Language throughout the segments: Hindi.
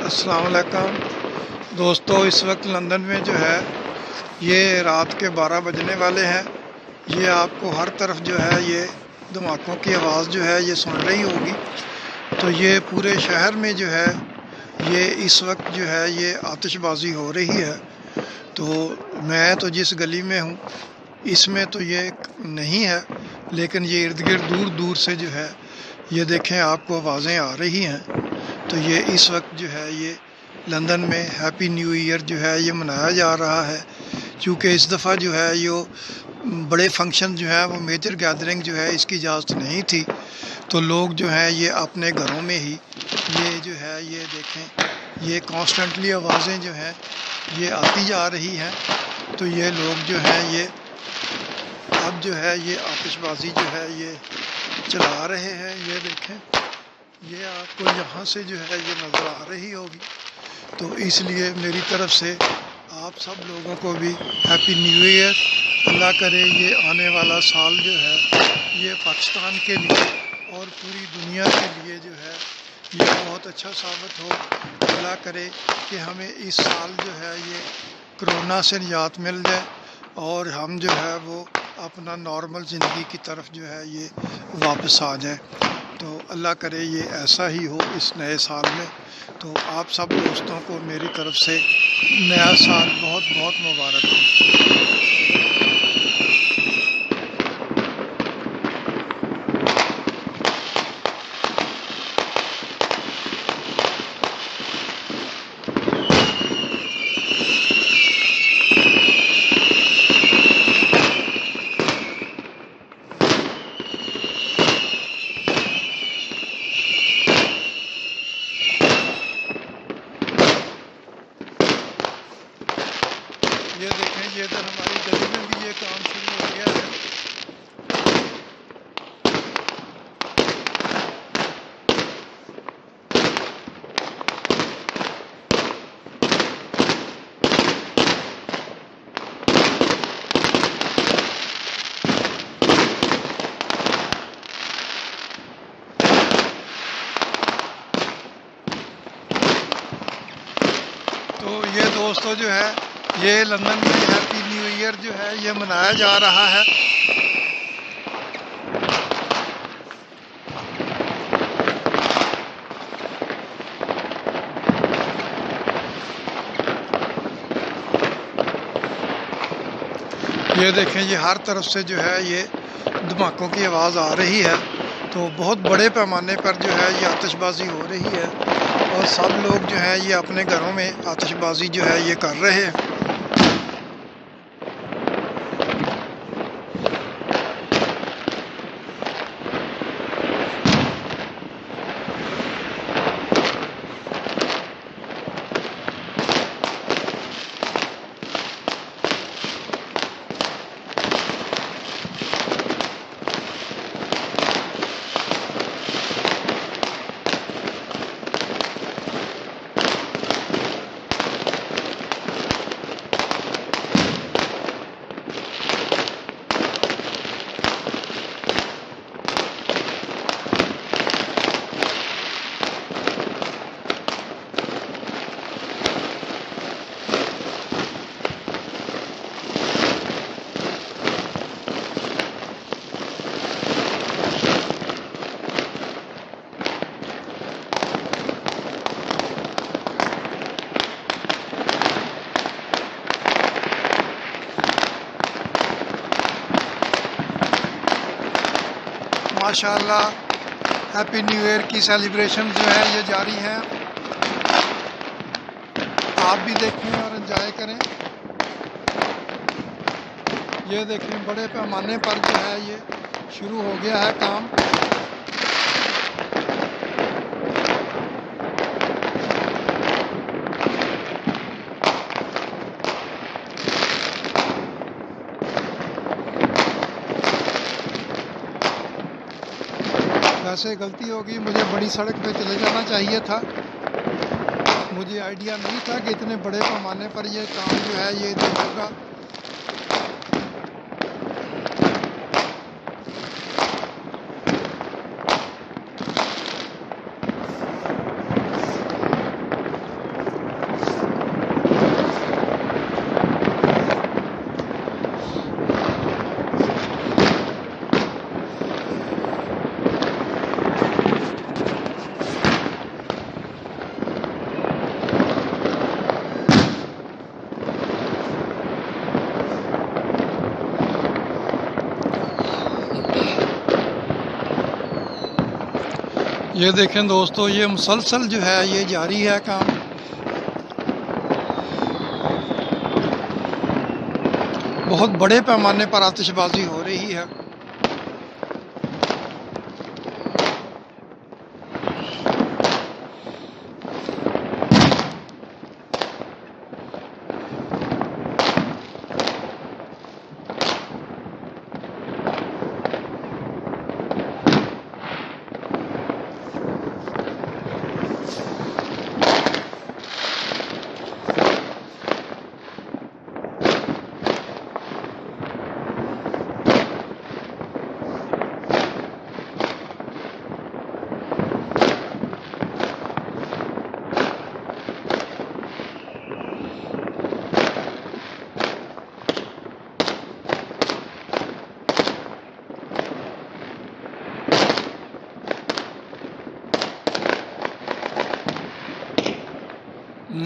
अस्सलाम वालेकुम दोस्तों। इस वक्त लंदन में जो है ये रात के 12 बजने वाले हैं। ये आपको हर तरफ जो है ये धमाकों की आवाज़ जो है ये सुन रही होगी। तो ये पूरे शहर में जो है ये इस वक्त जो है ये आतिशबाजी हो रही है। तो मैं तो जिस गली में हूँ इसमें तो ये नहीं है, लेकिन ये इर्द गिर्द दूर दूर से जो है ये देखें आपको आवाज़ें आ रही हैं। तो ये इस वक्त जो है ये लंदन में हैप्पी न्यू ईयर जो है ये मनाया जा रहा है। क्योंकि इस दफ़ा जो है ये बड़े फंक्शन जो है वो मेजर गैदरिंग जो है इसकी इजाज़त नहीं थी। तो लोग जो हैं ये अपने घरों में ही ये जो है ये देखें ये कॉन्स्टेंटली आवाज़ें जो हैं ये आती जा रही हैं। तो ये लोग जो हैं ये अब जो है ये आतिशबाजी जो है ये चला रहे हैं। ये देखें ये आपको यहाँ से जो है ये नज़र आ रही होगी। तो इसलिए मेरी तरफ से आप सब लोगों को भी हैप्पी न्यू ईयर। अल्लाह करे ये आने वाला साल जो है ये पाकिस्तान के लिए और पूरी दुनिया के लिए जो है ये बहुत अच्छा साबित हो। अल्लाह करे कि हमें इस साल जो है ये कोरोना से निजात मिल जाए और हम जो है वो अपना नॉर्मल ज़िंदगी की तरफ जो है ये वापस आ जाए। तो अल्लाह करे ये ऐसा ही हो इस नए साल में। तो आप सब दोस्तों को मेरी तरफ से नया साल बहुत बहुत मुबारक हो। ये देखें ये इधर हमारी गली में भी ये काम शुरू हो गया है। तो ये दोस्तों जो है ये लंदन में हैप्पी न्यू ईयर जो है ये मनाया जा रहा है। ये देखें ये हर तरफ से जो है ये धमाकों की आवाज़ आ रही है। तो बहुत बड़े पैमाने पर जो है ये आतिशबाजी हो रही है और सब लोग जो है ये अपने घरों में आतिशबाजी जो है ये कर रहे हैं। माशाल्लाह हैप्पी न्यू ईयर की सेलिब्रेशन जो है ये जारी है। आप भी देखें और एंजॉय करें। ये देखें बड़े पैमाने पर जो है ये शुरू हो गया है काम। वैसे गलती होगी, मुझे बड़ी सड़क पे चले जाना चाहिए था। मुझे आइडिया नहीं था कि इतने बड़े पैमाने पर ये काम जो है ये होगा। ये देखें दोस्तों, ये मुसलसल जो है ये जारी है काम। बहुत बड़े पैमाने पर आतिशबाजी हो रही है।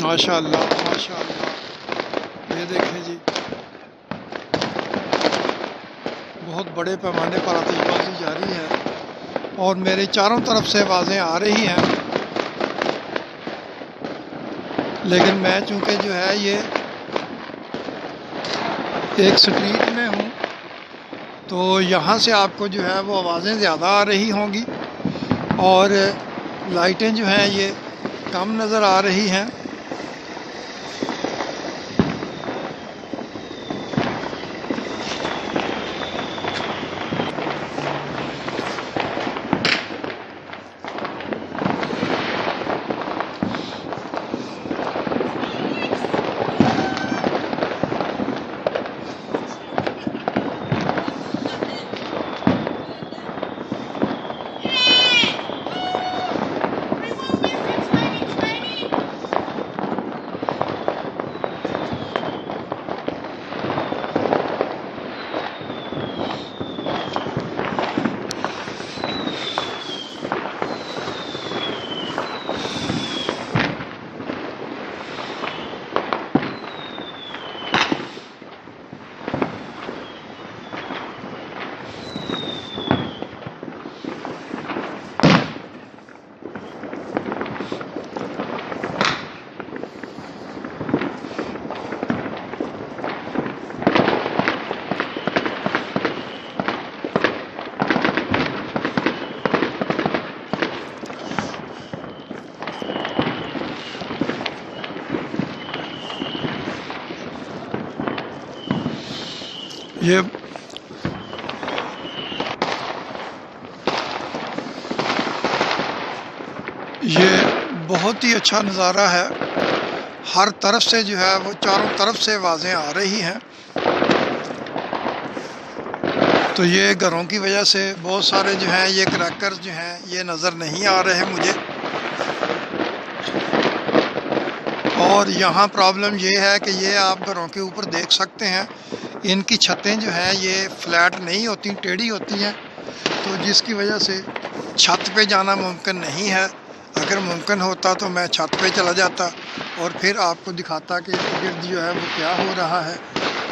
माशाअल्लाह माशाअल्लाह, ये देखें जी, बहुत बड़े पैमाने पर आतिशबाजी जारी है और मेरे चारों तरफ से आवाज़ें आ रही हैं। लेकिन मैं चूँकि जो है ये एक स्ट्रीट में हूँ, तो यहाँ से आपको जो है वो आवाज़ें ज़्यादा आ रही होंगी और लाइटें जो हैं ये कम नज़र आ रही हैं। ये बहुत ही अच्छा नज़ारा है। हर तरफ से जो है वो चारों तरफ से आवाज़ें आ रही हैं। तो ये घरों की वजह से बहुत सारे जो हैं ये क्रैकर्स जो हैं ये नज़र नहीं आ रहे मुझे। और यहाँ प्रॉब्लम ये है कि ये आप घरों के ऊपर देख सकते हैं, इनकी छतें जो हैं ये फ्लैट नहीं होती, टेढ़ी होती हैं, तो जिसकी वजह से छत पे जाना मुमकिन नहीं है। अगर मुमकिन होता तो मैं छत पे चला जाता और फिर आपको दिखाता कि गिर्द जो है वो क्या हो रहा है,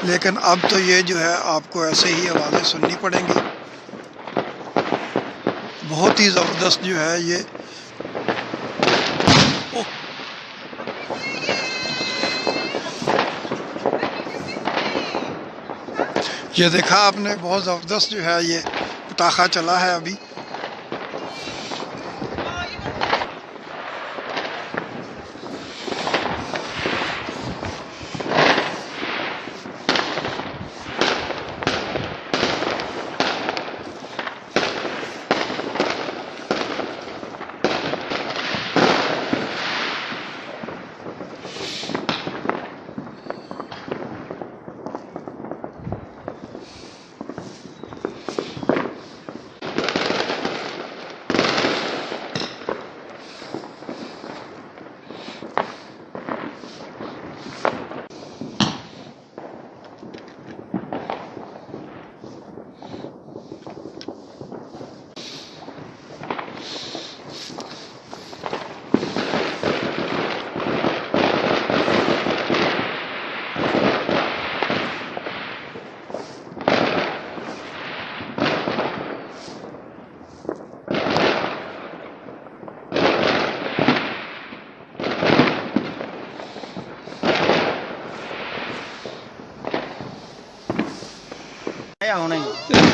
लेकिन अब तो ये जो है आपको ऐसे ही आवाज़ें सुननी पड़ेंगी। बहुत ही ज़बरदस्त जो है ये देखा आपने, बहुत ज़बरदस्त जो है ये पटाखा चला है अभी।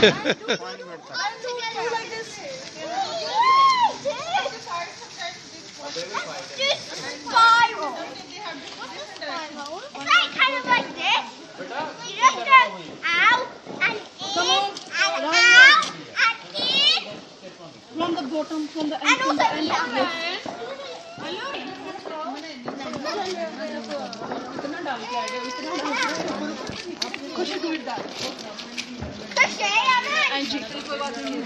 Kind of like this. You just go out and in and out and in. From the bottom, from the And end, from also the end. इतना डाल के आएगा, इतना डाल के खुशी दूर डाल एंजी कोई बात नहीं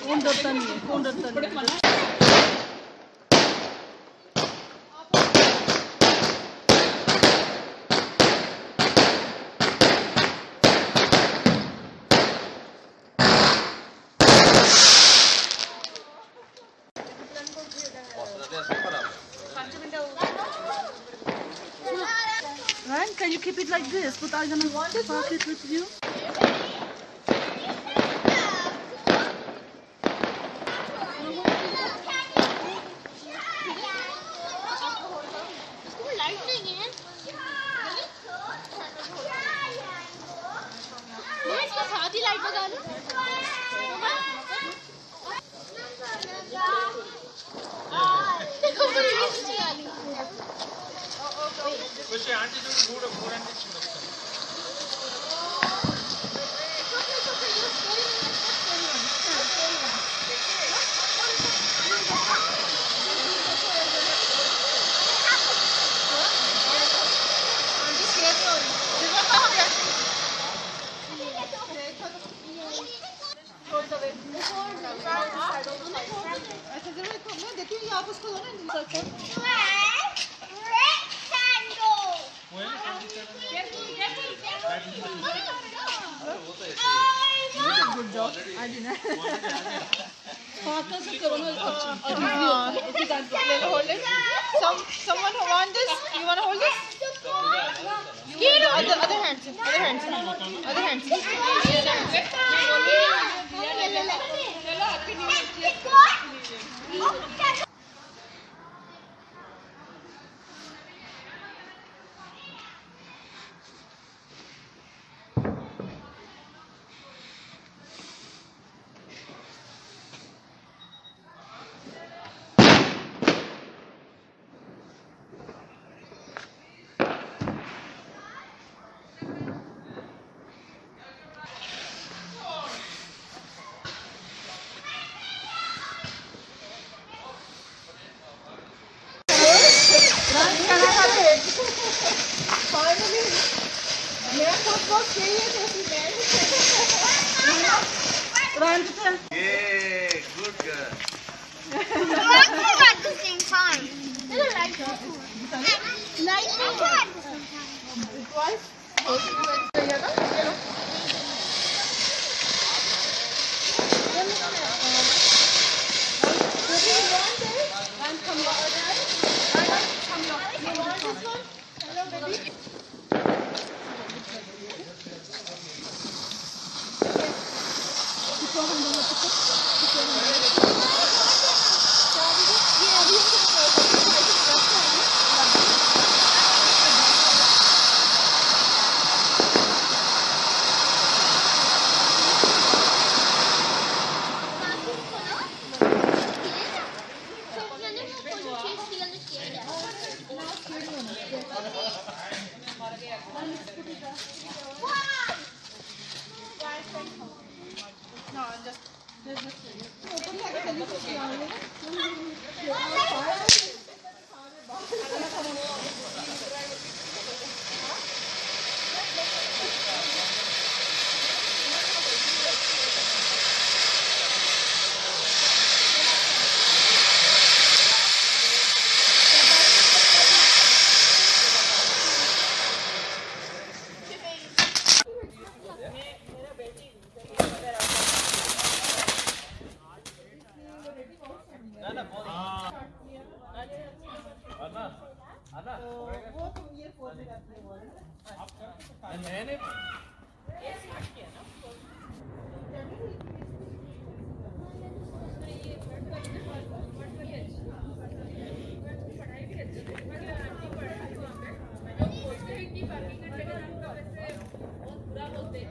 कौन डरता नहीं है, कौन डरता नहीं है। Ryan, can you keep it like this? But I'm gonna want to park it with you. Light बजा लो Queste anche di un muro anche देखिए आप उसको दो ना Good job. I didn't. Partners करो ना hold it. Someone who want this? You want to hold this? Other hands. Other hands. Other hands. Yeah, good girl. at the same time. Light at the same time.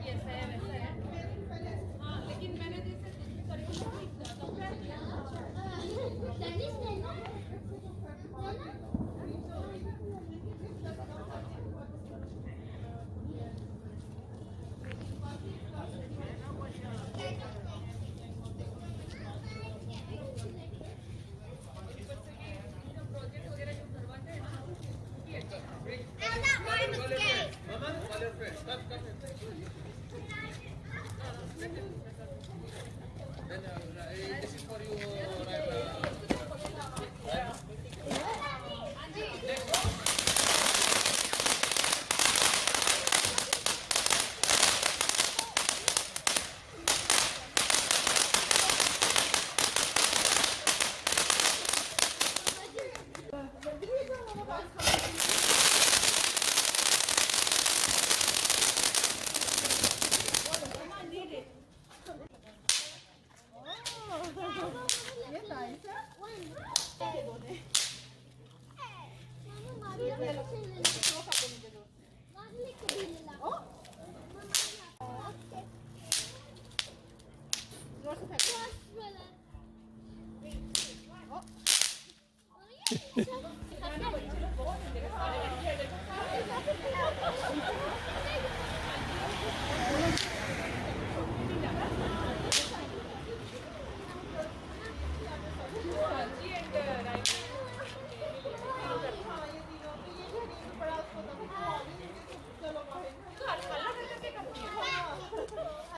ये ऐसा है वैसा है हाँ लेकिन मैंने जैसे करी हूँ ना एक ज़्यादा प्रोजेक्ट वगैरह जो करवाते हैं ना And that one was gay. Mama, call your friend. Then this is for you. Oh.